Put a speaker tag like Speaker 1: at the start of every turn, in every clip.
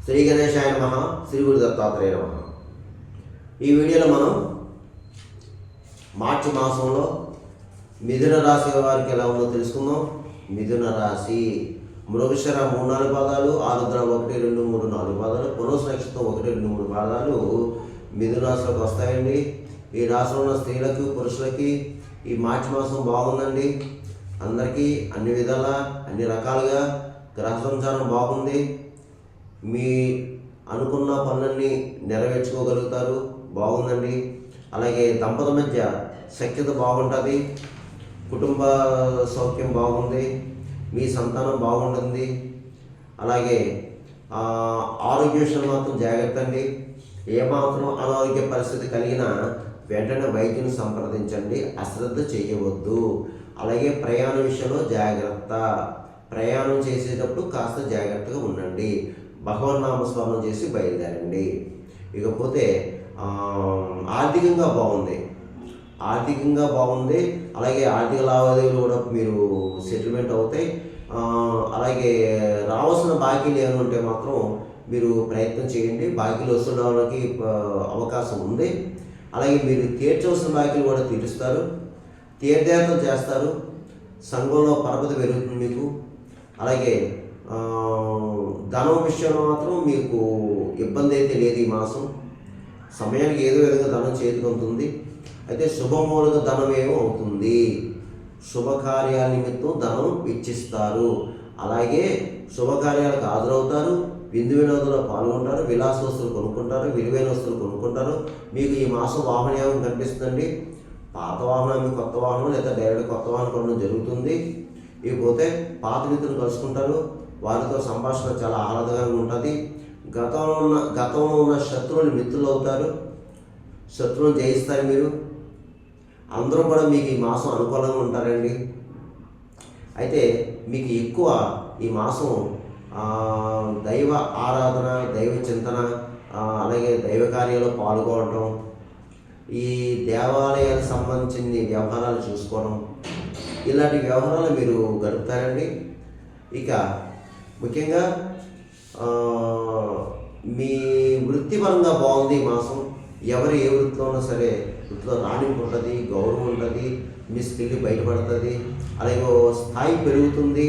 Speaker 1: శ్రీ గణేశాయ నమః. శ్రీ గురు దత్తాత్రేయ నమః. ఈ వీడియోలో మనం మార్చి మాసంలో మిథున రాశి వారికి ఎలా ఉందో తెలుసుకుందాం. మిథున రాశి మృగశిర 3-4 పాదాలు, ఆరుద్ర 1, 2, 3, 4 పాదాలు, పునః నక్షత్రం 1, 2, 3 పాదాలు మిథున రాశిలోకి వస్తాయండి. ఈ రాశిలో ఉన్న స్త్రీలకు పురుషులకి ఈ మార్చి మాసం బాగుందండి. అందరికీ అన్ని విధాలా అన్ని రకాలుగా గ్రహ సంచారం బాగుంది. మీ అనుకున్న పనులన్నీ నెరవేర్చుకోగలుగుతారు, బాగుందండి. అలాగే దంపతుల మధ్య సఖ్యత బాగుంటుంది, కుటుంబ సౌఖ్యం బాగుంది, మీ సంతానం బాగుంటుంది. అలాగే ఆరోగ్య విషయంలో మాత్రం జాగ్రత్త అండి. ఏమాత్రం అనారోగ్య పరిస్థితి కలిగినా వెంటనే వైద్యుని సంప్రదించండి, అశ్రద్ధ చేయవద్దు. అలాగే ప్రయాణ విషయంలో జాగ్రత్త, ప్రయాణం చేసేటప్పుడు కాస్త జాగ్రత్తగా ఉండండి. భగవన్నామస్మరణ చేసి బయలుదేరండి. ఇకపోతే ఆర్థికంగా బాగుంది, అలాగే ఆర్థిక లావాదేవీలు కూడా మీరు సెటిల్మెంట్ అవుతాయి. అలాగే రావాల్సిన బాకీలు ఏమైనా ఉంటే మాత్రం మీరు ప్రయత్నం చేయండి, బాకీలు వసూలు అవడానికి అవకాశం ఉంది. అలాగే మీరు తీర్చవలసిన బాకీలు కూడా తీరుస్తారు, తీర్థయాత్రలు చేస్తారు, సంఘంలో పరపతి పెరుగుతుంది మీకు. అలాగే ధనం విషయంలో మాత్రం మీకు ఇబ్బంది అయితే లేదు. ఈ మాసం సమయానికి ఏదో విధంగా ధనం చేతికి ఉంటుంది. అయితే శుభమూలక ధనం ఏమో అవుతుంది, శుభకార్యాల నిమిత్తం ధనం ఇచ్చిస్తారు. అలాగే శుభకార్యాలకు హాజరవుతారు, విందు వినోదంలో పాల్గొంటారు, విలాస వస్తువులు కొనుక్కుంటారు, విలువైన వస్తువులు కొనుక్కుంటారు. మీకు ఈ మాసం వాహన యోగం కనిపిస్తుందండి. పాత వాహనం కొత్త వాహనం లేదా డైరెక్ట్ కొత్త వాహనం కొనడం జరుగుతుంది. ఇకపోతే పాత మిత్రులు కలుసుకుంటారు, వారితో సంభాషణ చాలా ఆహ్లాదకరంగా ఉంటుంది. గతంలో ఉన్న శత్రువులు మిత్రులు అవుతారు, శత్రువులు జయిస్తారు మీరు. అందరూ కూడా మీకు ఈ మాసం అనుకూలంగా ఉంటారండి. అయితే మీకు ఎక్కువ ఈ మాసం దైవ ఆరాధన, దైవ చింతన, అలాగే దైవ కార్యాల్లో పాల్గొనడం, ఈ దేవాలయాలకు సంబంధించిన వ్యవహారాలు చూసుకోవడం, ఇలాంటి వ్యవహారాలు మీరు గడుపుతారండి. ఇక ముఖ్యంగా మీ వృత్తిపరంగా బాగుంది ఈ మాసం. ఎవరు ఏ వృత్తిలో ఉన్నా సరే వృత్తిలో రాణింపు ఉంటుంది, గౌరవం ఉంటుంది, మీ స్కిల్ బయటపడుతుంది. అలాగే స్థాయి పెరుగుతుంది,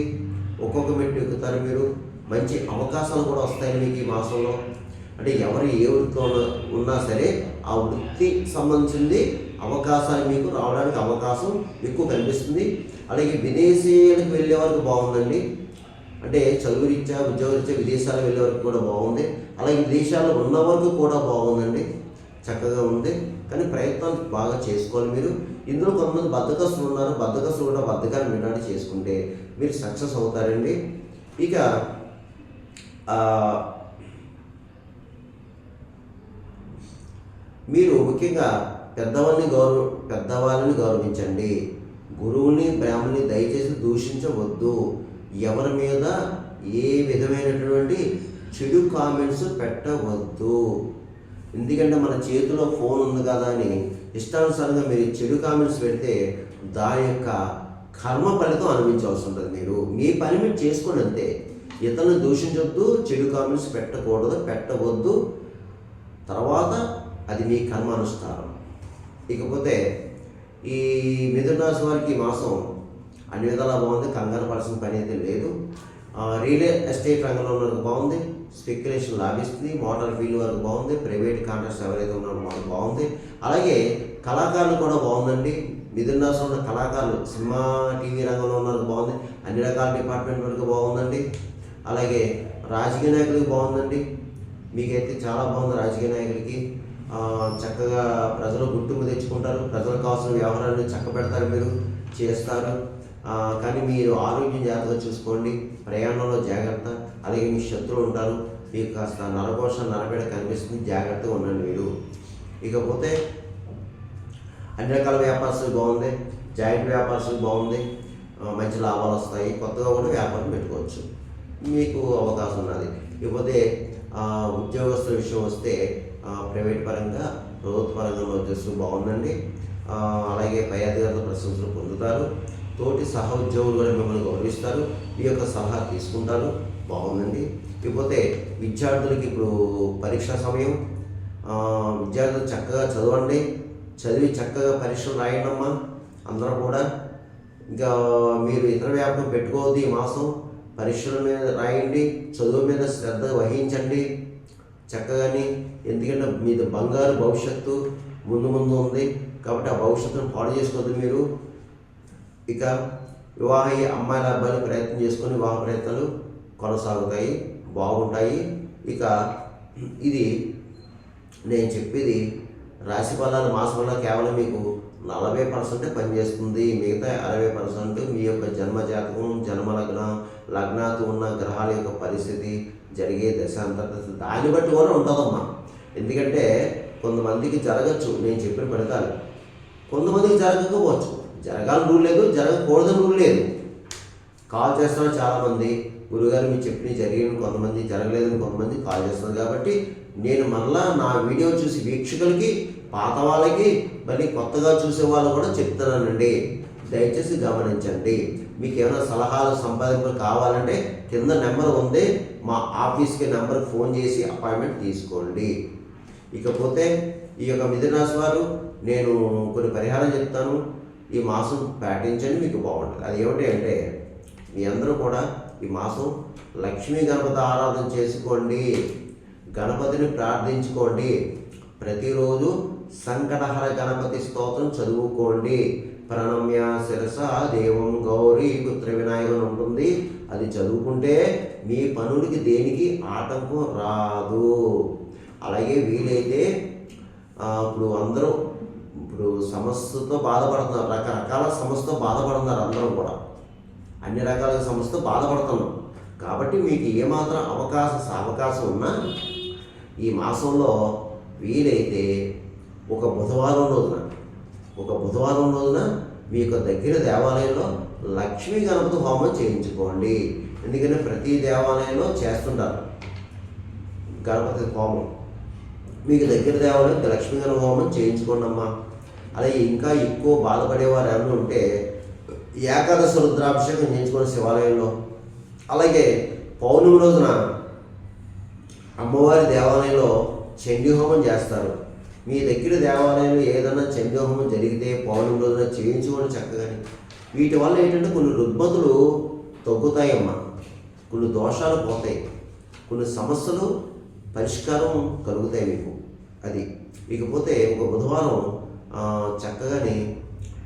Speaker 1: ఒక్కొక్క మెట్టు ఎక్కుతారు మీరు. మంచి అవకాశాలు కూడా వస్తాయి మీకు ఈ మాసంలో. అంటే ఎవరు ఏ వృత్తిలో ఉన్నా సరే ఆ వృత్తికి సంబంధించింది అవకాశాలు మీకు రావడానికి అవకాశం ఎక్కువ కనిపిస్తుంది. అలాగే విదేశీయాలకు వెళ్ళే వరకు బాగుందండి. అంటే చదువురీత్యా, ఉద్యోగరీత్యా విదేశాలకు వెళ్ళే వరకు కూడా బాగుంది. అలాగే విదేశాల్లో ఉన్న వరకు కూడా బాగుందండి, చక్కగా ఉంది. కానీ ప్రయత్నాలు బాగా చేసుకోవాలి మీరు. ఇందులో కొంతమంది బద్ధకస్తులు ఉన్నారు, బద్ధకస్తులు కూడా బద్ధకాన్ని వినాడి చేసుకుంటే మీరు సక్సెస్ అవుతారండి. ఇక మీరు ముఖ్యంగా పెద్దవాళ్ళని గౌరవించండి. గురువుని, బ్రాహ్మణుని దయచేసి దూషించవద్దు. ఎవరి మీద ఏ విధమైనటువంటి చెడు కామెంట్స్ పెట్టవద్దు. ఎందుకంటే మన చేతిలో ఫోన్ ఉంది కదా అని ఇష్టానుసారంగా మీరు చెడు కామెంట్స్ పెడితే దాని యొక్క కర్మ ఫలితం అనుభవించవలసి ఉంటుంది. మీరు మీ పని మీరు చేసుకోండి అంతే. ఇతరులను దూషించవద్దు, చెడు కామెంట్స్ పెట్టవద్దు. తర్వాత అది మీ కర్మ అనుష్ఠానం. ఇకపోతే ఈ మిథున రాశి వారికి ఈ మాసం అన్ని విధాలా బాగుంది, కంగారు పడాల్సిన పని అయితే లేదు. రియల్ ఎస్టేట్ రంగంలో ఉన్నది బాగుంది, స్పెక్యులేషన్ లాభిస్తుంది, మోటార్ ఫీల్డ్ వరకు బాగుంది, ప్రైవేట్ కాంట్రాక్ట్స్ ఎవరైతే ఉన్నారో వాళ్ళకి బాగుంది. అలాగే కళాకారులు కూడా బాగుందండి. మిథున రాశిలో ఉన్న కళాకారులు, సినిమా టీవీ రంగంలో ఉన్నది బాగుంది, అన్ని రకాల డిపార్ట్మెంట్ వరకు బాగుందండి. అలాగే రాజకీయ నాయకులకి బాగుందండి, మీకైతే చాలా బాగుంది. రాజకీయ నాయకులకి చక్కగా ప్రజలు గుర్తింపు తెచ్చుకుంటారు, ప్రజలకు కావాల్సిన వ్యవహారాన్ని చక్కబెడతారు, మీరు చేస్తారు. కానీ మీరు ఆరోగ్యం జాగ్రత్తగా చూసుకోండి, ప్రయాణంలో జాగ్రత్త. అలాగే మీ శత్రువులు ఉంటారు, మీకు కాస్త నరపేడ కనిపిస్తుంది, జాగ్రత్తగా ఉండండి మీరు. ఇకపోతే అన్ని రకాల వ్యాపారస్తులు బాగుంది, జాయింట్ వ్యాపారస్తులు బాగుంది, మంచి లాభాలు వస్తాయి, కొత్తగా కూడా వ్యాపారం పెట్టుకోవచ్చు, మీకు అవకాశం ఉన్నది. ఇకపోతే ఉద్యోగస్తుల విషయం వస్తే ప్రైవేట్ పరంగా, ప్రభుత్వ పరంగా ఉద్యోగస్తులు బాగుందండి. అలాగే పై అధికారుల ప్రశంసలు పొందుతారు, తోటి సహ ఉద్యోగులు కూడా మిమ్మల్ని గౌరవిస్తారు, మీ యొక్క సలహా తీసుకుంటారు, బాగుందండి. ఇకపోతే విద్యార్థులకి ఇప్పుడు పరీక్షా సమయం, విద్యార్థులు చక్కగా చదవండి, చదివి చక్కగా పరీక్షలు రాయండి అమ్మా అందరూ కూడా. ఇంకా మీరు ఇతర వ్యాపకం పెట్టుకోవద్దు, ఈ మాసం పరీక్షల మీద రాయండి, చదువు మీద శ్రద్ధ వహించండి చక్కగాని. ఎందుకంటే మీది బంగారు భవిష్యత్తు ముందు ముందు ఉంది కాబట్టి ఆ భవిష్యత్తును పాడు చేసుకోవద్దు మీరు. ఇక వివాహ అమ్మాయిల అబ్బాయిలు ప్రయత్నం చేసుకొని వివాహ ప్రయత్నాలు కొనసాగుతాయి, బాగుంటాయి. ఇక ఇది నేను చెప్పేది రాశి ఫలాలు మాస వల్ల కేవలం మీకు 40% పనిచేస్తుంది. మిగతా 60% మీ యొక్క జన్మ జాతకం, జన్మ లగ్నాతో ఉన్న గ్రహాల యొక్క పరిస్థితి, జరిగే దశాంతర దాన్ని బట్టి కూడా ఉంటుందమ్మా. ఎందుకంటే కొంతమందికి జరగచ్చు నేను చెప్పిన ఫలితాలు, కొంతమందికి జరగకపోవచ్చు. జరగాలని రూల్ లేదు, జరగకూడదని రూల్ లేదు. కాల్ చేస్తున్నారు చాలామంది, గురుగారు మీరు చెప్పిన జరిగిన, కొంతమంది జరగలేదని కొంతమంది కాల్ చేస్తున్నారు. కాబట్టి నేను మళ్ళా నా వీడియో చూసి వీక్షకులకి, పాత వాళ్ళకి, మళ్ళీ కొత్తగా చూసే వాళ్ళు కూడా చెప్తున్నానండి, దయచేసి గమనించండి. మీకు ఏమైనా సలహాలు సంపాదింపులు కావాలంటే కింద నెంబర్ ఉంది, మా ఆఫీస్కి నెంబర్కి ఫోన్ చేసి అపాయింట్మెంట్ తీసుకోండి. ఇకపోతే ఈ యొక్క మిథున రాశి వారు నేను కొన్ని పరిహారం చెప్తాను, ఈ మాసం పాటించండి, మీకు బాగుంటుంది. అది ఏమిటి అంటే మీ అందరూ కూడా ఈ మాసం లక్ష్మీ గణపతి ఆరాధన చేసుకోండి, గణపతిని ప్రార్థించుకోండి, ప్రతిరోజు సంకటహర గణపతి స్తోత్రం చదువుకోండి. ప్రణమ్య శిరస దేవం గౌరీ పుత్ర వినాయకుడు ఉంటుంది, అది చదువుకుంటే మీ పనులకి దేనికి ఆటంకం రాదు. అలాగే వీలైతే ఇప్పుడు అందరూ ఇప్పుడు సమస్యతో బాధపడుతున్నారు, రకరకాల సమస్యతో బాధపడుతున్నారు అందరూ కూడా, అన్ని రకాల సమస్యతో బాధపడుతున్నాం. కాబట్టి మీకు ఏమాత్రం అవకాశం ఉన్నా ఈ మాసంలో వీలైతే ఒక బుధవారం రోజున మీ యొక్క దగ్గర దేవాలయంలో లక్ష్మీ గణపతి హోమం చేయించుకోండి. ఎందుకంటే ప్రతి దేవాలయంలో చేస్తుంటారు గణపతి హోమం. మీకు దగ్గర దేవాలయం లక్ష్మీ గణపతి హోమం చేయించుకోండి అమ్మా. అలాగే ఇంకా ఎక్కువ బాధపడేవారు ఎవరు ఉంటే ఏకాదశ రుద్రాభిషేకం చేయించుకోండి శివాలయంలో. అలాగే పౌర్ణమి రోజున అమ్మవారి దేవాలయంలో చండీ హోమం చేస్తారు. మీ దగ్గర దేవాలయంలో ఏదైనా చండీ హోమం జరిగితే పౌర్ణమి రోజున చేయించుకోండి చక్కగాని. వీటి వల్ల ఏంటంటే కొన్ని రుగ్మతులు తగ్గుతాయమ్మా, కొన్ని దోషాలు పోతాయి, కొన్ని సమస్యలు పరిష్కారం కలుగుతాయి మీకు. అది ఇకపోతే ఒక బుధవారం చక్కగాని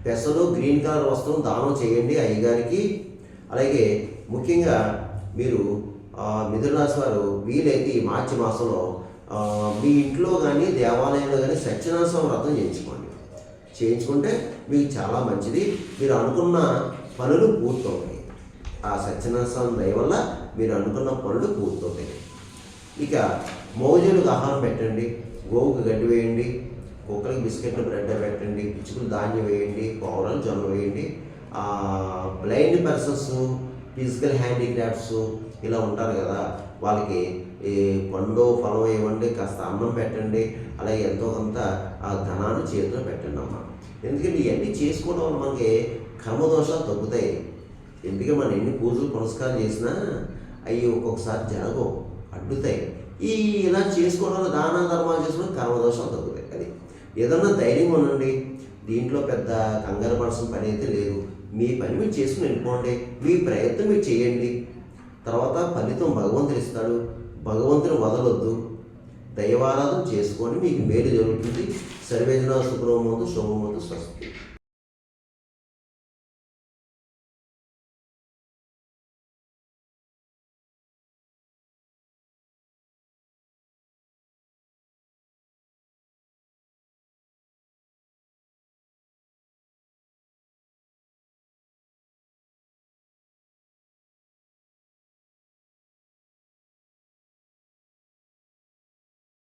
Speaker 1: పెసలు గ్రీన్ కలర్ వస్తువును దానం చేయండి అయ్యగారికి. అలాగే ముఖ్యంగా మీరు మిథున రాశి వారు వీలైతే ఈ మార్చి మాసంలో మీ ఇంట్లో కానీ దేవాలయంలో కానీ సత్యనారాయణ వ్రతం చేయించుకుంటే మీకు చాలా మంచిది. మీరు అనుకున్న పనులు పూర్తవుతాయి. ఆ సత్యనారాయణ దయ వల్ల మీరు అనుకున్న పనులు పూర్తవుతాయి. ఇక మోజులకు ఆహారం పెట్టండి, గోవుకు గడ్డి వేయండి, కుక్కలకి బిస్కెట్లు బ్రెడ్ పెట్టండి, పిచ్చుకలు ధాన్యం వేయండి, పౌరాలు జొన్న వేయండి. బ్లైండ్ పర్సన్స్, ఫిజికల్ హ్యాండిక్రాఫ్ట్స్ ఇలా ఉంటారు కదా, వాళ్ళకి పండు ఫలం ఇవ్వండి, కాస్త అన్నం పెట్టండి. అలాగే ఎంతో కొంత ఆ ధనాన్ని చేతిలో పెట్టండి అమ్మ. ఎందుకంటే ఇవన్నీ చేసుకోవడం వల్ల మనకి కర్మదోషాలు తగ్గుతాయి. ఎందుకంటే మనం ఎన్ని పూజలు పునస్కారం చేసినా అవి ఒక్కొక్కసారి జరగవు, అడ్డుతాయి. ఇలా చేసుకోవడం వల్ల దాన ధర్మాలు చేసుకోవడం కర్మదోషాలు తగ్గుతాయి. అది ఏదన్నా ధైర్యం ఉండండి, దీంట్లో పెద్ద కంగారు పడాల్సిన పని అయితే లేదు. మీ పని మీరు చేసుకుని వెళ్ళిపోండి, మీ ప్రయత్నం మీరు చేయండి, తర్వాత ఫలితం భగవంతుడు ఇస్తాడు. భగవంతుని వదలొద్దు, దైవారాధన చేసుకొని మీకు మేలు జరుగుతుంది. సర్వేజన సుఖనోమోదు శుభమోదు స్వస్తి.